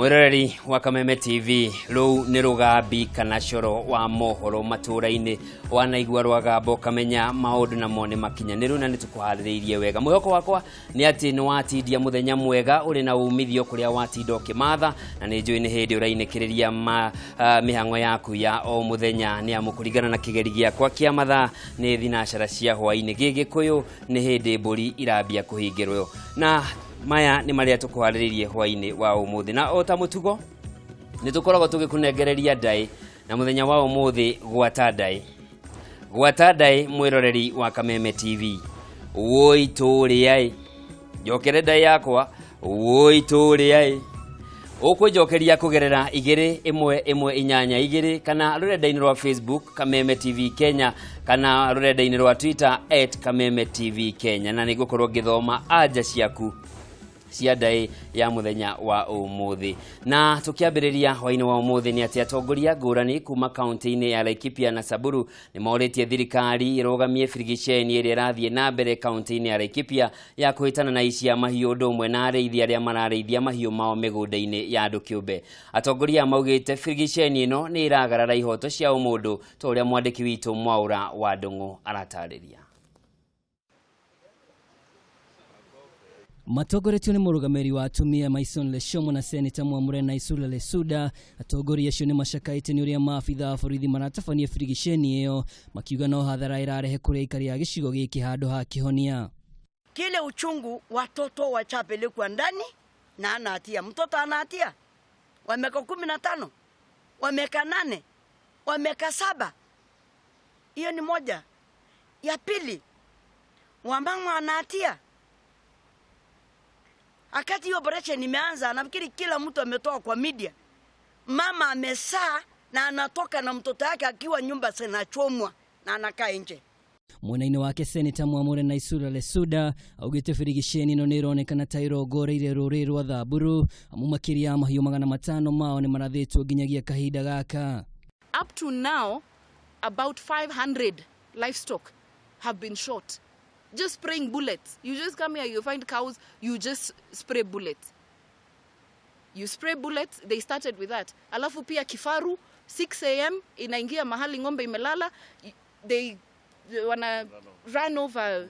Mwiroreri wa Kameme TV ruu ni rugambi kana coro wa mohoro maturaini wanaigua rwagambo kamenya maundu na mone makinyaniru na nitukuhaririirie wega. Mwihoko wakwa ni ati ni watindia muthenya mwega uri na umithio kuria watinda ukimatha na ni njui ni hindi urainekiriria mihango yaku ya o muthenya ni amukuringana na kigeri giakwa kia matha ni thinashara cia hwaini gigikuyu ni hindi mburi irambia kuhingirwo na maya ni maria tukuhaririirie hwaini wa umuthi na ota mutugo nitukoragwo tugikunengereria ndai na muthenya wa umuthi gwata ndai mwiroreri wa Kameme TV woi turiai jokere ndai yakwa woi turiai ukwijokeria kugerera 21182 kana rurenda-ini rwa Facebook Kameme TV Kenya kana rurenda-ini rwa Twitter @Kameme TV Kenya na nigukorwo ngithoma anja ciaku cia ndai ya muthenya wa umuthi na tukiambiriria hwaini wa umuthi ni ati atongoria ngurani kuma kaunti-ini ya Laikipia na Samburu ni mauritie thirikari irugamie frigisheni iria irathie na mbere kaunti-ini ya Laikipia ya kuhitana na icia mahiũ ndomwe na areithia aria marareithia mahiũ mao migunda-ini ya andu kiumbe. Atongoria maugite frigisheni ino ni iragarara ihoto cia umundu to uria mwandiki witu Mwaura wa Ndung'u aratariria. Matogoretio ni murugameri wa atumia Maison Leshomo na Senator Mwamure na Isula Lesuda. Atongoria acio ni macakaite ni uria maabitha a borithi maratabania frigisheni iyo makiuga no hathara irarehe kuri aikari ya gicigo giki handu ha kihonia. Kile uchungu watoto wachapelekwa ndani na anahatia. Mtoto anahatia. Wa miaka 15, wa miaka 8, wa miaka 7. Hiyo ni moja. Ya pili, wamama anahatia. Akati hiyo operation imeanza nafikiri kila mtu ametoka kwa media. Mama amesaa na anatoka na mtoto yake akiwa nyumba zinachomwa na anakaa nje. Mwenaine wake Senator Mwamure na Isula Lesuda augite frigisheni no nironekana tairogoreire ruri rwa Thamburu amumakiria mahiũ 500 mao ni marathitwo ginyagia kahinda gaka. Up to now about 500 livestock have been shot. Just spraying bullets. You just come here, you find cows, you just spray bullets. You spray bullets, they started with that. Alafu pia kifaru, 6 AM, inaingia mahali ngombe imelala, they wanna run over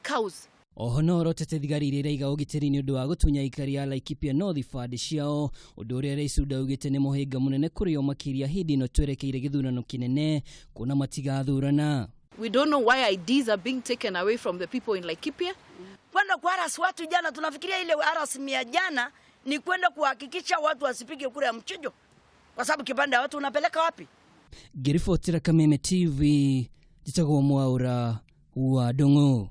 cows. Ohonoro tete thigari iria iga ugitiri ni undu wa gutunya ikari ya Laikipia North fund ciao undu uria Lesuda ugite ni muhinga munene kuri o makiria hindi no twerekeire githurano kinene kuna matigathurana. We don't know why IDs are being taken away from the people in Laikipia. Kwenda kuharas watu jana, tunafikiria ile harassment ya jana ni kwenda kuhakikisha watu wasipige kura ya mchujo. Kwa sababu kibanda ya watu unapeleka wapi? Girifotira Kameme TV, jitagwo Mwaura wa Ndung'u.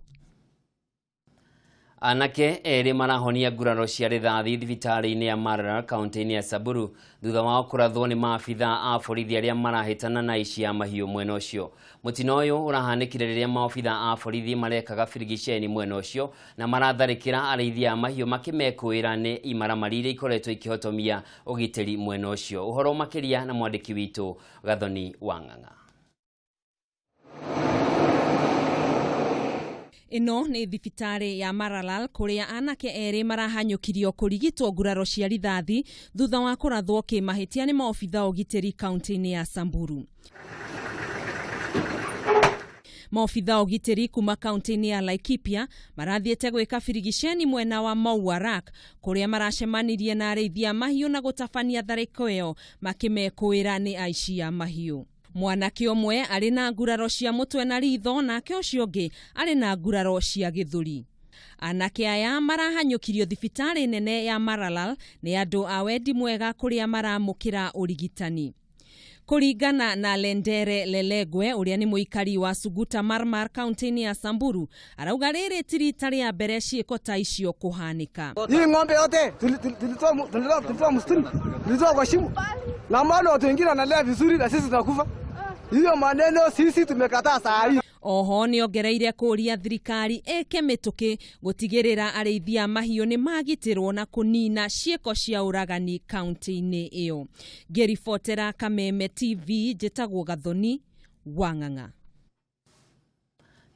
Anake eri marahonia nguraro cia rithathi thibitari-ini ya Maralal kaunti-ini ya Samburu thutha wa kurathwo ni maabitha a borithi aria marahitana na ici ya mahiũ mwena ucio. Mutino uyu urahanikire riria maabitha a borithi marekaga frigisheni mwena ucio na maratharikira areithia a mahiũ makimekuira ni imaramarire ikoretwo ikihotomia ugitiri mwena ucio. Uhoro makiria na mwandiki witu Gathoni Wang'ang'a. Ino ni thibitari ya Maralal kuria anake eri marahanyukirio kurigitwo nguraro cia rithathi thutha wa kurathwo kimahitia ni maobitha ugitiri kaunti-ini ya Samburu. Maobitha ugitiri kuma kaunti-ini ya Laikipia marathiete gwika frigisheni mwena wa Mauarak kuria maracemanirie na areithia mahiũ na gutabania thariko iyo makimekuira ni aici ya mahiũ. Mwanake omwe ari na nguraro cia mutwe na ritho nake ucio ungi ari na nguraro cia githuri. Anake aya marahanyukirio thibitari nene ya Maralal ni andu a wendi mwega kuria maramukira urigitani. Kuringana na Lendere Lelegwe uria ni muikari wa Suguta Marmar kaunti-ini ya Samburu arauga riri tirita ria mbere ciiko ta icio kuhanika. Hii ng'ombe yote tulitoa msituni, tulitoa kwa shimo. Na maana watu wengine wanalea vizuri na sisi tunakufa. Hiyo maneno sisi tumekataa saa hii. Oho ni ongereire kuria thirikari eke mituki gutigirira areithia mahiũ ni magitirwo na kunina cieko cia uragani kaunti-ini iyo. Ngiribotera Kameme TV, jitagwo Gathoni Wang'ang'a.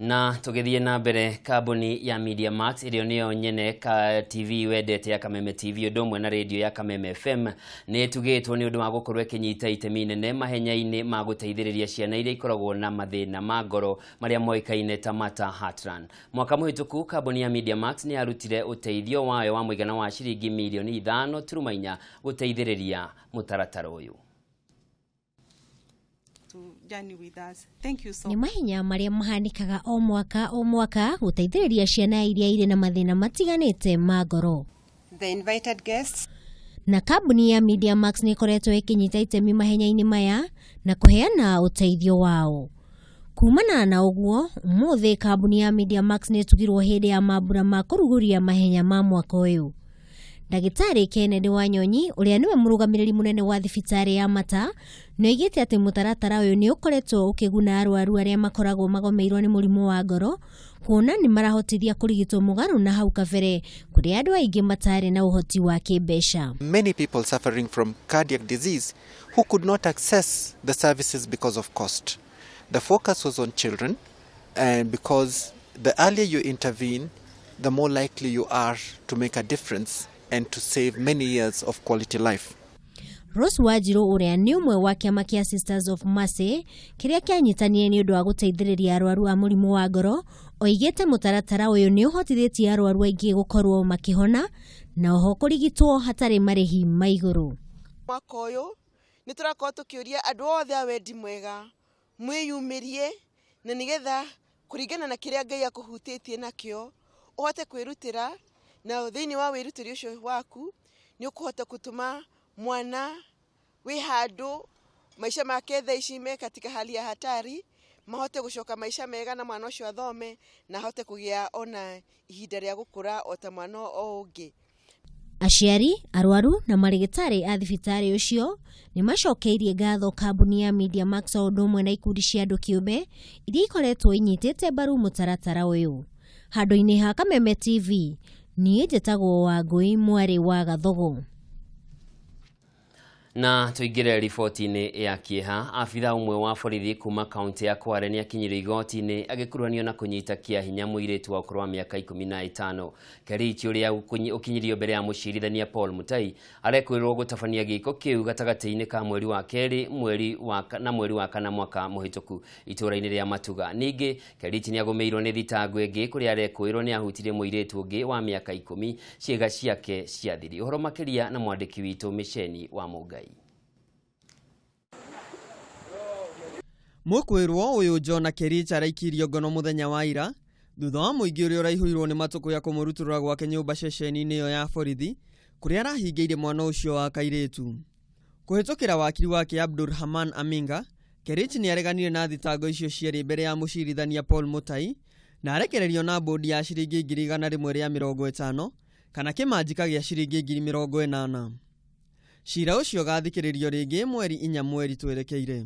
Na tugithie na mbere kambuni ya Media Max irio niyo nyene ka TV wedete ya Kameme TV udomwe na radio ya Kameme FM ni tugitwo ni undu wa gukorwo kinyita itemi nene mahenya-ini ma guteithiriria ciana iria ikoragwo na mathina ma ngoro maria moikaine ta Mata Heartland. Mwaka muhituku kambuni ya Media Max ni yarutire uteithio wayo wa muigana wa ciringi milioni 5.4 guteithiriria mutaratara uyu. Ni mahenya maria mahanikaga o mwaka guteithiriria ciana iria iri na mathina matiganite ma ngoro. The invited guests na kambuni ya Media Max ni koretwo ikinyita itemi mahenya-ini maya na kuheana uteithio wao. Kumana na uguo, umuthi kambuni ya Media Max ni tugirwo hindi ya mambura ma kuruguria mahenya ma mwaka uyu. Ndagitari Kennedy Wanyonyi uria niwe murugamiriri munene wa thibitari ya Mata noigite ati mutaratara uyu ni ukoretwo ukiguna arwaru aria makoragwo magomeirwo ni murimu wa ngoro kuona ni marahotithia kurigitwo mugaru na hau kabere kuri andu aingi matari na uhoti wa kibesha. Many people suffering from cardiac disease who could not access the services because of cost. The focus was on children, and because the earlier you intervene, the more likely you are to make a difference and to save many years of quality life. Rose Wajiro uria ni umwe wa kiama kia Sisters of Mercy kiria kianyitanie ni undu wa guteithiriria arwaru a murimu wa ngoro oigite mutaratara uyu ni uhotithitie arwaru aingi gukorwo makihona na oho kurigitwo hatari marihi maiguru. Mwaka uyu ni turakorwo tukiuria andu othe a wendi mwega mwiyumirie na nigetha kuringana na kiria Ngai akuhutitie nakio uhote kwirutira na thiini wa wirutiri ucio waku ni ukuhota kutuma mwana wi handu maisha make thaici me katika hali ya hatari mahote gushoka maisha mega na mwana ucio athome na hote kugia ona ihinda ria gukura o ta mwana o ungi. Aciari, arwaru na marigitari a thibitari ucio ni macokeirie ngatho kambuni ya Media Max o ndomwe na ikundi cia andu kiumbe iria ikoretwo inyitite mbaru mutaratara uyu. Handu-ini ha Kameme TV ni njitagwo Wangui Mwari wa Gathogo. Na tuigire riboti-ini ya kieha afitha umwe wa borithi kuma kaunti ya Kware ni akinyire igoti-ini agikuruhanio na kunyita kia hinya muiritu wa ukuru wa miaka 15. Kerichi uria ukinyirio mbere ya mucirithania Paul Mutai arekwirwo gutafania giko kiu gatagati-ini ka mweri wa keri mweri wa kana mwaka muhituku itura-ini ria Matuga. Ningi Kerichi ni agomeirwo ni thitango ingi kuri arekwirwo ni ahutirie muiritu ungi wa miaka 10 ciega ciake ciathiri. Uhoro makiria na mwandiki witu Misheni wa Mugai. Mukwirwo uyu John Kerichi araikirio ngono muthenya wa ira thutha wa muingi uria uraihurwo ni matuku ya kumuruturura gwake nyumba ceceni-ini iyo ya borithi kuria arahingiire mwana ucio wa kairitu. Kuhitukira wakiri wake Abdulrahman Aminga, Kerichi ni areganire na thitango icio cieri mbere ya mucirithania Paul Mutai na arekererio na bodi ya ciringi 150 kana kimanjika gia ciringi 80. Cira ucio gathikiririo ringi mweri 4 mweri twerekeire.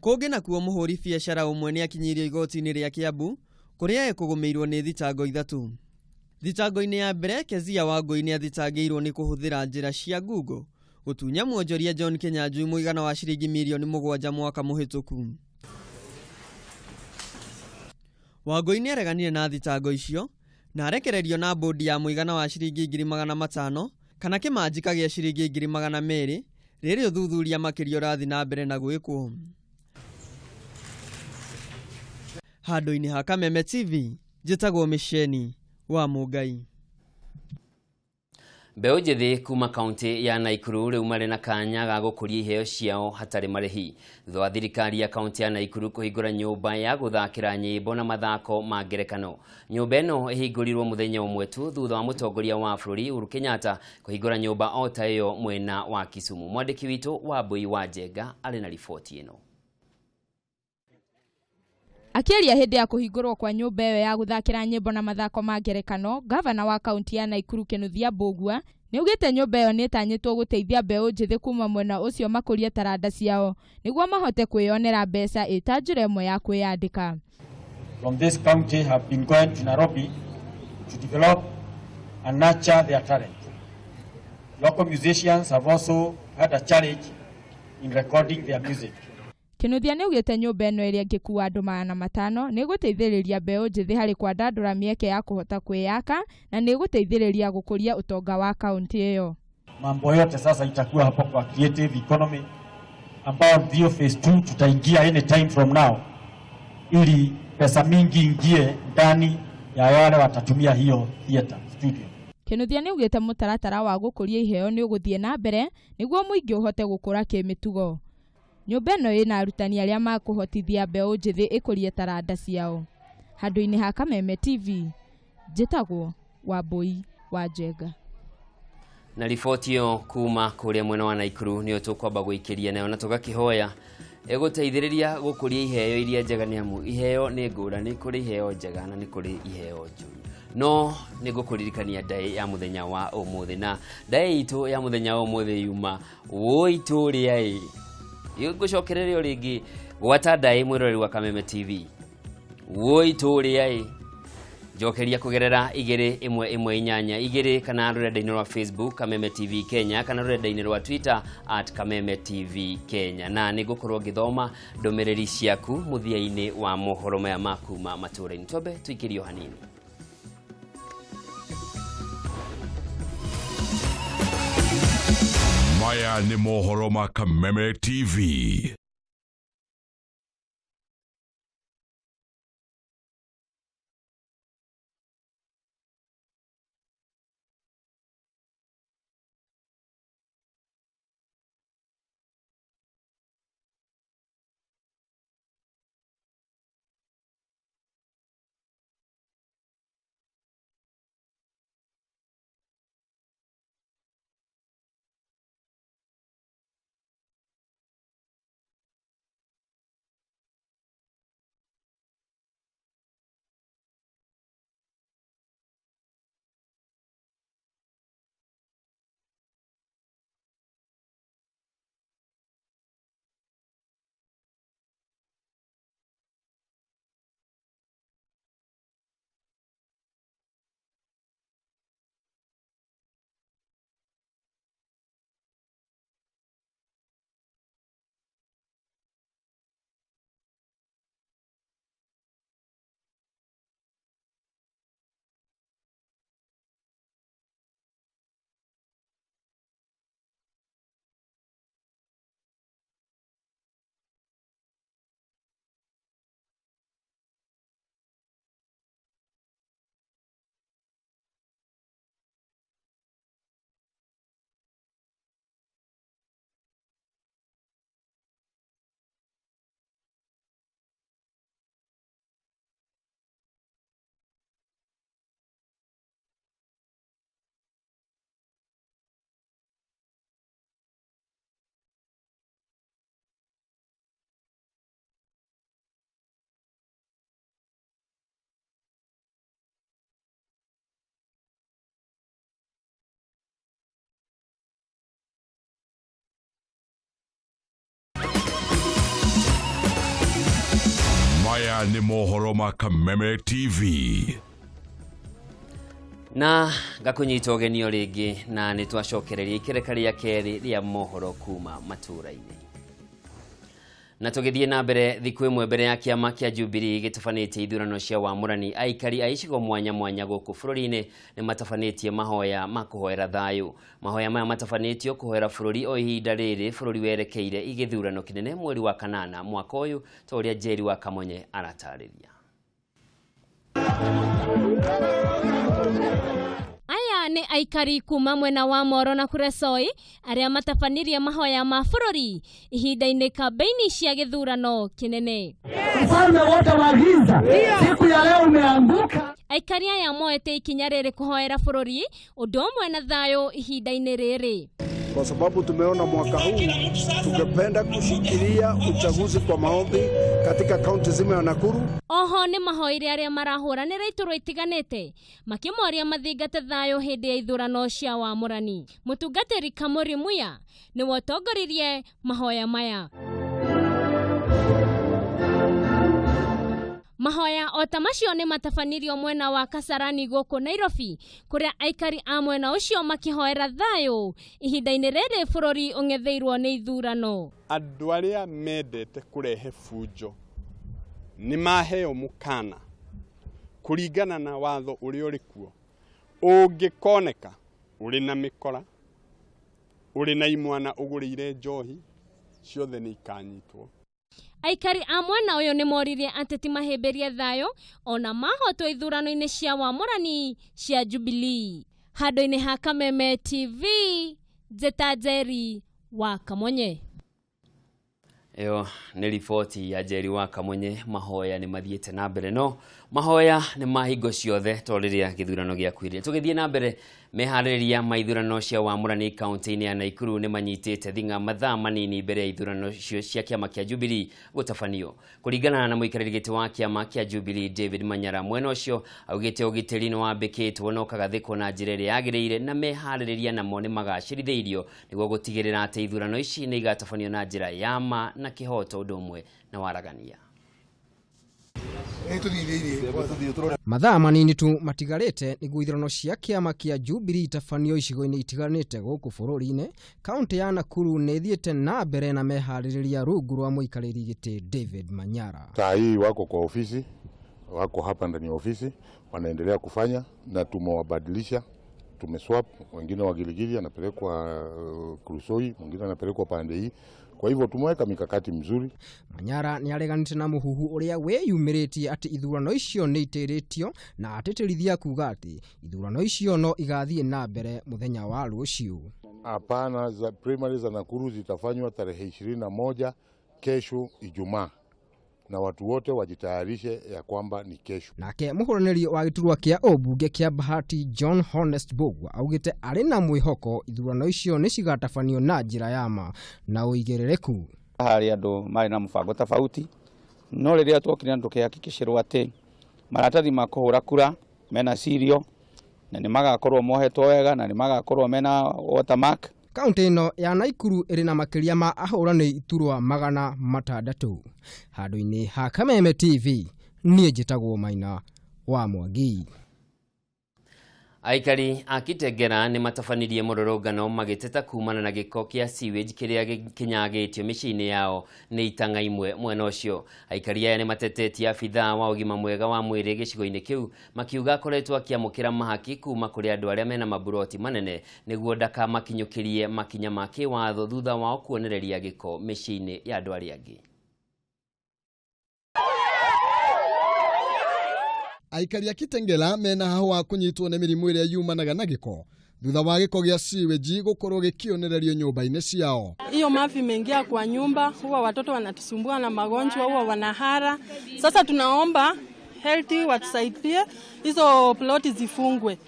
Kungi na kuo muhuri biashara umwe ni akinyirio igoti-ini ria Kiambu kuria ekugumeirwo ni thitango 3. Thitango-ini ya mbere Kezia Wangui ni athitangirwo ni kuhuthira njira cia Google gutunya mwonjoria John Kinyanjui muigana wa ciringi milioni 7 mwaka muhituku. Wangui ni areganire na thitango icio na arekererio na bodi ya muigana wa ciringi 500 kana kimanjika gia ciringi 200 riri uthuthuria makirio rathi na mbere na gwikwo. Handu-ini ha Kameme TV njitagwo Misheni wa Mugai. Mbeu njithi kuma kaunti ya Naikuru riu mari na kanya ga gukuria iheo ciao hatari marihi thutha wa thirikari ya kaunti ya Naikuru kuhingura nyumba ya guthakira nyimbo na mathako ma ngerekano. Nyumba ino ihingurirwo muthenya umwe tu thutha wa mutongoria wa bururi Uhuru Kenyatta kuhingura nyumba o ta iyo mwena wa Kisumu. Mwandiki witu wa Bui wa Njenga ari na riboti ino. Akiaria hindi ya kuhingurwo kwa nyumba iyo ya guthakira nyimbo na mathako ma ngerekano, gavana wa kaunti ya Naikuru Kinuthia Mbugua ni ugite nyumba iyo ni tanyitwo guteithia mbeu njithi kuma mwena ucio makuria taranda ciao niguo mahote kwiyonera mbeca ita njira imwe ya kwiyandika. From this county have been going to Nairobi to develop and nurture their talent. Local musicians have also had a challenge in recording their music. Kinuthia nĩ ugĩte nyũmba ĩno ĩrĩa ĩngĩkuua andũ 500 nĩ gũteithĩrĩria mbeũ njĩthĩ harĩ kwandandũra mĩeke ya kũhota kwĩyaka na nĩ gũteithĩrĩria gũkũria utonga wa kaunti ĩyo. Mambo yote sasa itakuwa hapo kwa creative economy ambao ndio phase 2 tutaingia any time from now, ili pesa mingi ingie ndani ya wale watatumia hiyo theater studio. Kinuthia nĩ ugĩte mũtaratara wa gũkũria iheo nĩ ũgũthiĩ na mbere nĩguo mũingĩ ũhote gũkũra kĩmĩtugo. Nyũmba ĩno ĩna arutani arĩa makũhotithia mbeũ njĩthĩ ĩkũrie taranda ciao. Handũ-inĩ ha Kameme TV, njĩtagwo Wambui wa Njenga. Na riboti yo kuma kuria mwena wa Naikuru nĩ tũkwamba gũikĩria nayo na tũgakĩhoya gũteithĩrĩria gũkũria iheo iria njega nĩ amu iheo nĩ ngũrani, kũrĩ iheo njega na nĩ kũrĩ iheo njũru. No nĩ gũkũririkania ndaĩ ya mũthenya wa ũmũthĩ, na ndaĩ itũ ya mũthenya wa ũmũthĩ yuma wũitũrĩa gũcokererio rĩngĩ gwata ndaĩ mwĩroreri wa Kameme TV wũitũrĩa jokeria kugerera 2112 kana rurenda-inĩ rwa Facebook Kameme TV Kenya kana rurenda-inĩ rwa Twitter @Kameme TV Kenya, na nĩ gũkorwo ngĩthoma ndũmĩrĩri ciaku mũthia-inĩ wa mohoro maya maku ma matũra-inĩ. Twambe tuikĩrio hanini. Maya nĩ mohoro ma Kameme TV. Maya nĩ mohoro ma Kameme TV. Na gakunyita ũgenio rĩngĩ na nĩ twacokereria ikereka rĩa kerĩ rĩa mohoro kuma matũra-inĩ. Na tũgĩthiĩ na mbere thikũ ĩmwe mbere ya kĩama kĩa Jubilee gĩtabanĩtie ithurano cia wamũrani, aikari a icigo mwanya mwanya gũkũ bũrũri-inĩ nĩ matabanĩtie mahoya ma kũhoera thayũ. Mahoya maya matabanĩtio kũhoera bũrũri o ihinda rĩrĩ bũrũri werekeire igĩthurano kĩnene mweri wa kanana mwaka ũyũ, ta ũrĩa Njeri wa Kamonye aratarĩria. Aya nĩ aikari kuma mwena wa Moro na Kuresoi arĩa matabanirie mahoya ma bũrũri ihinda-inĩ kambeini cia gĩthurano kĩnene. Ufalme wote wa giza siku ya leo umeanguka. Aikari aya moete ikinya rĩrĩ kũhoera bũrũri ũndũ ũmwe na thayũ ihinda-inĩ rĩrĩ. Kwa sababu tumeona mwaka huu tungependa kushikilia uchaguzi kwa maombi katika kaunti zima ya Nakuru. Oho nĩ mahoire arĩa marahũranĩra iturwa itiganĩte makĩmoria mathingate thayũ hĩndĩ ya ithurano cia wamũrani. Mũtungatĩri Kamuri Muya nĩ watongoririe mahoya maya. Mahoya o ta macio nĩ matabanirio mwena wa Kasarani gũkũ Nairobi, kũrĩa aikari a mwena ũcio makihoera thayũ ihinda-inĩ rĩrĩ bũrũri ũng'etheirwo nĩ ithurano. Andũ arĩa mendete kũrehe fujo nĩ maheo mũkana kũringana na watho ũrĩa ũrĩ kuo. Ũngĩkoneka ũrĩ na mĩkora, ũrĩ na imwana ũgũrĩire njohi, ciothe nĩ ikanyitwo. Aikari a mwena ũyũ nĩ moririe ateti mahĩmbĩrie thayũ ona mahotwo ithurano-inĩ cia wamũrani cia Jubilee. Handũ-inĩ ha Kameme TV, Njeta Njeri wa Kamonye. Eo nĩ riboti ya Njeri wa Kamonye. Mahoya nĩ mathiĩte na mbere, no mahoya nĩ mahingo ciothe tũrĩrĩa gĩthurano gĩakuhĩrĩria. Tũgĩthiĩ na mbere, meharĩrĩria ma ithurano cia wamũrani kaunti-inĩ ya Naikuru nĩ manyitĩte thing'a mathaa manini mbere ya ithurano cia kĩama kĩa Jubilee gũtabanio. Kũringana na mũikarĩri gĩtĩ wa kĩama kĩa Jubilee David Manyara, mwena ũcio augĩte ũgitĩri nĩ wambĩkĩtwo na ũkagathĩkwo na njĩra ĩrĩa yagĩrĩire, na meharĩrĩria namo nĩ magacĩrithĩirio nĩguo gũtigĩrĩra atĩ ithurano ici nĩ igatabanio na njĩra ya ma na kĩhoto ũndũ ũmwe na waragania. Mathaa manini tu matigarĩte nĩguo ithurano cia kĩama kĩa Jubilee itabanio icigo-inĩ itiganĩte gũkũ bũrũri-inĩ. Kaunti ya Nakuru nĩ ithiĩte na mbere na meharĩrĩria rungu rwa mũikarĩri gĩtĩ David Manyara. Saa hii wako kwa ofisi, wako hapa ndani ya ofisi, wanaendelea kufanya na tumewabadilisha, tumeswap, wengine wa Giligili anapelekwa Kurusoi, mwingine anapelekwa pande hii. Kwa hivyo tumeweka mikakati mzuri. Manyara nĩ areganĩte na mũhuhu ũrĩa weyumĩrĩtie atĩ ithurano icio nĩ itĩrĩtio na atĩtĩrithia kuga atĩ ithurano icio no igathiĩ na mbere mũthenya wa rũciũ. Hapana, za primary za Nakuru zitafanywa tarehe 21 kesho Ijumaa, na watu wote wajitayarishe ya kwamba ni kesho. Nake mũhũranĩri wa gĩturwa kĩa ũmbunge kĩa Bahati John Honest Bogwa augĩte arĩ na mwĩhoko ithurano icio nĩ cigatabanio na njĩra ya ma na ũigĩrĩrĩku. Harĩ andũ marĩ na mũbango tofauti, no rĩrĩa twokire tũkĩhakikishĩrwo atĩ maratathi ma kũhũra kura mena serial na nĩ magakorwo mohetwo wega na nĩ magakorwo mena watermark. Kaunti ĩno ya Naikuru ĩrĩ na makĩria ma ahũranĩri iturwa 600. Handũ-inĩ ha Kameme TV, niĩ njĩtagwo Maina wa Mwangi. Aikari a Kitengela nĩ matabanirie mũrũrũngano magĩteta kumana na gĩko kĩa sewage kĩrĩa kinyagĩtio mĩciĩ-inĩ yao nĩ itanga imwe mwena ũcio. Aikari aya nĩ matetetie abithaa wa ũgima mwega wa mwĩrĩ gĩcigo-inĩ kĩu, makiuga akoretwo akĩamũkĩra mahaki kuma kũrĩ andũ arĩa mena maburoti manene nĩguo ndakamakinyũkĩrie makinya ma kĩwatho thutha wao kuonereria gĩko mĩciĩ-inĩ ya andũ arĩa angĩ. Aikari a Kitengela mena hahu wa kunyitwo nĩ mĩrimũ ĩrĩa yumanaga na gĩko thutha wa gĩko gĩa sewage gũkorwo gĩkĩonererio nyũmba-inĩ ciao. Hiyo mavi imeingia kwa nyumba, huwa watoto wanatusumbua na magonjwa, huwa wanahara. Sasa tunaomba healthy watusaidie hizo ploti zifungwe.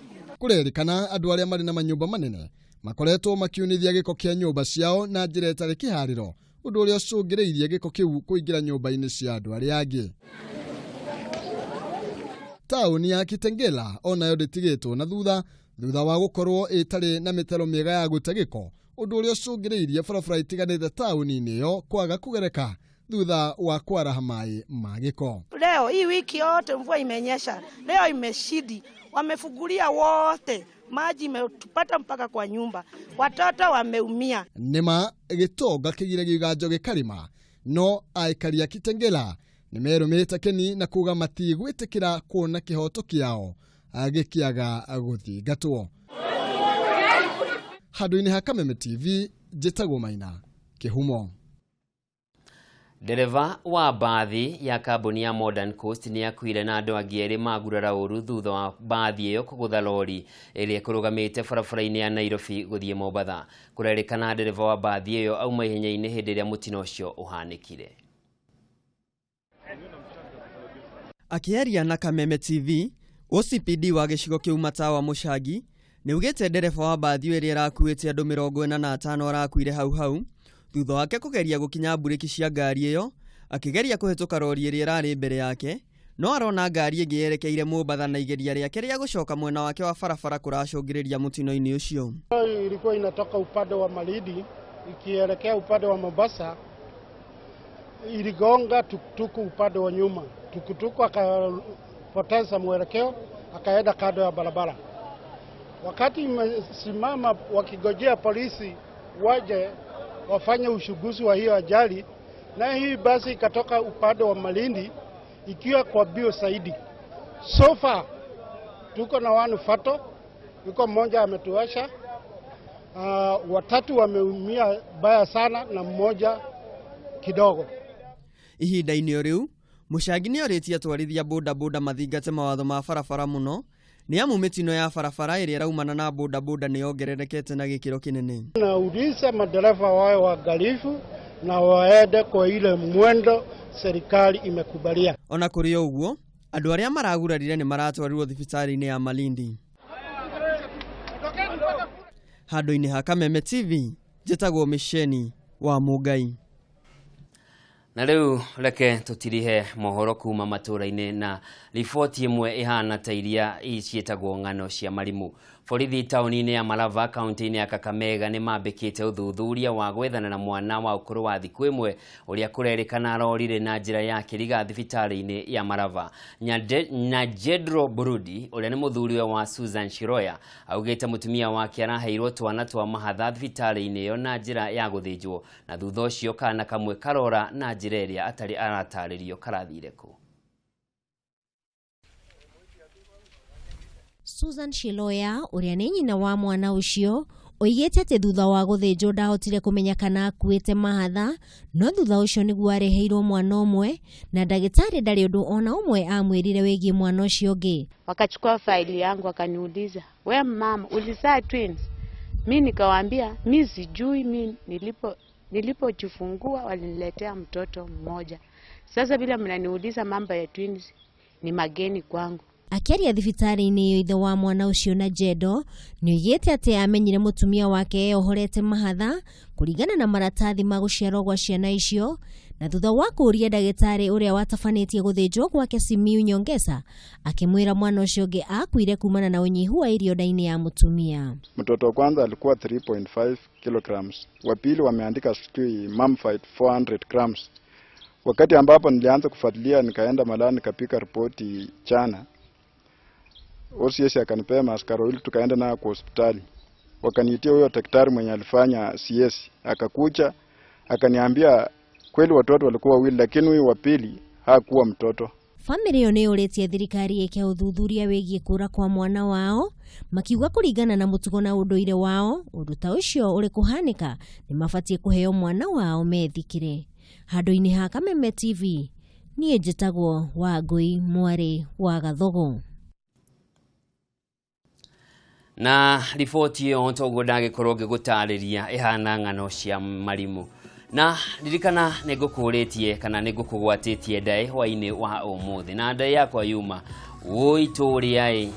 Kũrerĩkana andũ arĩa marĩ na manyũmba manene makoretwo makiunithia gĩko kĩa nyũmba ciao na njĩra ĩtarĩ kĩharĩro, ũndũ ũrĩa ũcũngĩrĩirie gĩko kĩu kũingĩra nyũmba-inĩ cia andũ arĩa angĩ. Tauni ya Kitengela onayo ndĩtigĩtwo na thutha wa gũkorwo ĩtarĩ na mĩtaro mĩega ya gũte gĩko, ũndũ ũrĩa ũcũngĩrĩirie barabara itiganĩte tauni-inĩ ĩyo kwaga kũgereka thutha wa kwaraha maĩ ma gĩko. Leo hii wiki yote mvua imenyesha, leo imeshidi, wamefugulia wote, maji imetupata mpaka kwa nyumba, watoto wameumia. Nĩma gĩtonga kĩgiragio gĩkarima, no aikari a Kitengela nĩ merũmĩte keni na kuga matigwĩtĩkĩra kuona kĩhoto kĩao gĩkĩaga gũthingatwo. Handũ-inĩ ha Kameme TV, njĩtagwo Maina, Kĩhumo. Dereva wa bathi ya kambuni ya Modern Coast nĩ akuire na andũ angĩ erĩ magurara ũru thutha wa bathi ĩyo kũgũtha lori ĩrĩa ĩkũrũgamĩte barabara-inĩ ya Nairobi gũthiĩ Mombatha. Kũrerĩkana dereva wa bathi ĩyo auma ihenya-inĩ hĩndĩ ĩrĩa mũtino ũcio ũhanĩkire. Akĩaria na Kameme TV, OCPD wa gĩcigo kĩu Matawa Mũchangi nĩ ugĩte dereva wa bathi ĩrĩa ĩrakuĩte andũ 45 arakuire hau thutha wake kũgeria gũkinya mburĩki cia ngari ĩyo, akĩgeria kũhetũka lori ĩrĩa ĩrarĩ mbere yake, no arona ngari ĩngĩ yerekeire Mombatha na igeria rĩake rĩa gũcoka mwena wake wa barabara kũracũngĩrĩria mũtino-inĩ ũcio. Ilikuwa inatoka upande wa Malindi ikielekea upande wa Mombasa, iligonga tukutuku upande wa nyuma. Tukutuku akapoteza mwelekeo, akaenda kando ya barabara. Wakati imesimama wakigojea polisi waje wafanye uchunguzi wa hiyo ajali, na hii basi ikatoka upande wa Malindi ikiwa kwa bio zaidi. So far tuko na wanu fato, yuko mmoja ametuasha, watatu wameumia baya sana na mmoja kidogo. Ihinda-inĩ riu Mũcangi nĩ orĩtie atwarithia bodaboda mathingate mawatho ma barabara mũno, nĩ amu mĩtino ya barabara ĩrĩa ĩraumana na bodaboda nĩ yongererekete na gĩkĩro kĩnene. Nauliza madereva wawe waangalifu na waende kwa ile mwendo serikali imekubalia. Ona kũrĩ ũguo, andũ arĩa maragurarire nĩ maratwarirwo thibitarĩ-inĩ ya Malindi. Handũ-inĩ ha Kameme TV, njĩtagwo Misheni wa Mungai. Na riu reke tutirihe mohoro kuma matũra-inĩ na riboti ĩmwe ihana ta iria ciĩtagwo ng'ano cia marimu. Borithi taũni-inĩ ya Malava kaunti-inĩ ya Kakamega nĩ mambĩkĩte ũthuthuria wa gwethana na mwana wa ũkũrũ wa thikũ ĩmwe ũrĩa kũrerĩkana arorire na njĩra ya kĩriga thibitarĩ-inĩ ya Malava. Nyajedro Burudi ũrĩa nĩ mũthuriwe wa Susan Shiroya augĩte mũtumia wake araheirwo twana twa mahatha thibitarĩ-inĩ ĩyo na njĩra ya gũthĩnjwo, na thutha ũcio kana kamwe karora na njĩra ĩrĩa atarĩ aratarĩrio karathire kũ. Susan Shiloya uria nĩ nyina wa mwana ucio oigĩte atĩ thutha wa gũthĩnjwo ndahotire kũmenya kana akuĩte mahatha, no thutha ũcio nĩguo areheirwo mwana ũmwe na ndagĩtarĩ ndarĩ ũndũ ona ũmwe amwĩrire wĩgiĩ mwana ũcio ũngĩ. Wakachukua faili yangu wakaniuliza, "We mama, ulizaa twins?" Mimi nikawaambia, "Mimi sijui, mimi nilipojifungua waliniletea mtoto mmoja. Sasa bila mnaniuliza mambo ya twins ni mageni kwangu." Akiaria thibitarĩ-inĩ iyo ithe wa mwana ũcio na Jedo nĩ oigĩte atĩ amenyire mũtumia wake eyohorete mahatha kũringana na maratathi ma gũciarwo gwa ciana icio, na thutha wa kũũria ndagĩtarĩ ũrĩa watabanĩtie gũthĩnjwo gwake Simiyu Nyongesa akimwĩra mwana ũcio ũngĩ akuire kumana na ũnyihu wa irio nda-inĩ ya mũtumia. Mtoto wa kwanza alikuwa 3.5 kilograms, wa pili wameandika Mumfight 400 grams. Wakati ambapo nilianza kufuatilia nikaenda Malani nikapika ripoti chana, OCS akanipea maskaro ili tukaenda na kwa hospitali. Wakaniitia huyo daktari mwenye alifanya CS, akakuja akaniambia kweli watoto walikuwa wawili lakini huyu wa pili hakuwa mtoto. Family yo nĩ ũrĩtie thirikari ĩke ũthuthuria wĩgiĩ kũra kwa mwana wao, makiuga kũringana na mũtugo na ũndũire wao, ũndũ ta ũcio ũrĩ kũhanĩka nĩ mabatie kũheo mwana wao methikire. Handũ-inĩ ha Kameme TV, niĩ njĩtagwo Wangui Mwarĩ wa Gathogo. Na riboti ĩyo toguo ndagĩkorwo ngĩgũtarĩria ihana ng'ano cia marimu. Na ririkana nĩngũkũrĩtie kana nĩngũkũgwatĩtie ndaĩ hwainĩ wa ũmũthĩ, na ndaĩ yakwa yuma wũitũrĩa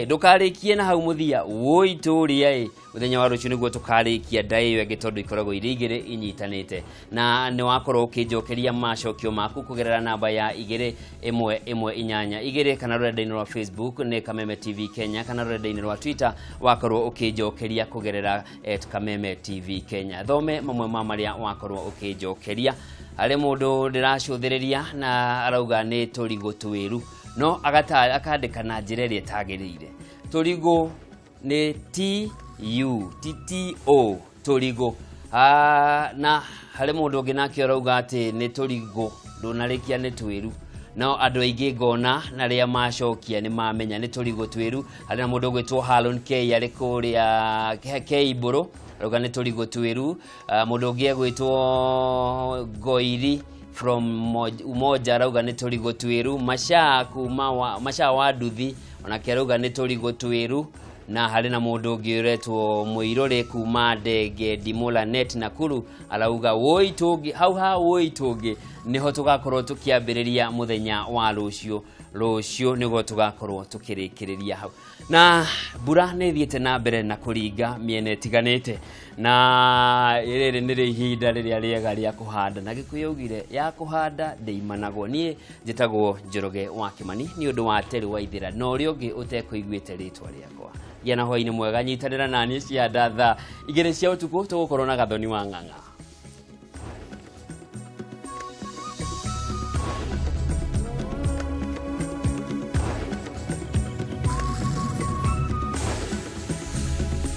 ndũkarĩkie na hau mũthia wũitũrĩa mũthenya wa rũciũ nĩguo tũkarĩkia ndaĩ ĩyo ĩngĩ tondũ ikoragwo irĩ igĩrĩ inyitanĩte, na nĩ wakorwo ũkĩnjokeria macokio maku kũgerera namba ya 2118 igĩrĩ kana rũrenda-inĩ rwa Facebook nĩ Kameme TV Kenya, kana rũrenda-inĩ rwa Twitter wakorwo ũkĩnjokeria kũgerera @Kameme TV Kenya. Thome mamwe ma marĩa wakorwo ũkĩnjokeria. Harĩ mũndũ ndĩracũthĩrĩria na arauga nĩ tũrigũ twĩru, no akandĩka na njĩra ĩrĩa ĩtagĩrĩire. Tũrigũ nĩ TUTTO tũrigũ. Na harĩ mũndũ ũngĩ nake arauga atĩ nĩ tũrigũ ndũnarĩkia nĩ twĩru, no andũ aingĩ ngona na rĩa macokia nĩ mamenya nĩ tũrigũ twĩru. Harĩ na mũndũ ũgwĩtwo Harun K arĩ kũrĩa Keibũrũ arauga nĩ tũrigũ twĩru. Mũndũ ũngĩ agwĩtwo Goiri from Umoja arauga nĩ tũrigũ twĩru. Masha wa Nduthi onake arauga nĩ tũrigũ twĩru. Na harĩ na mũndũ ũngĩ ũretwo Mũirũrĩ kuma Ndege Ndimũla Net Nakuru arauga woi tũngĩ niho tũgakorwo tũkĩambĩrĩria mũthenya wa rũciũ nĩguo tũgakorwo tũkĩrĩkĩrĩria hau. Na mbura nĩ thiĩte na mbere na kũringa mĩena ĩtiganĩte, na rĩrĩ nĩ ihinda rĩrĩa rĩega rĩa kũhanda, na Gĩkũyũ augire ya kũhanda ndĩimanagwo. Niĩ njĩtagwo Njoroge wa Kĩmani nĩ ũndũ wa Terry Waithĩra, na ũrĩa ũngĩ ũtekũiguĩte rĩtwa rĩakwa. Gĩa na hwaĩ-inĩ mwega, nyitanĩra naniĩ cia ndatha igĩrĩ cia ũtukũ tũgũkorwo na Gathoni wa Ng'ang'a.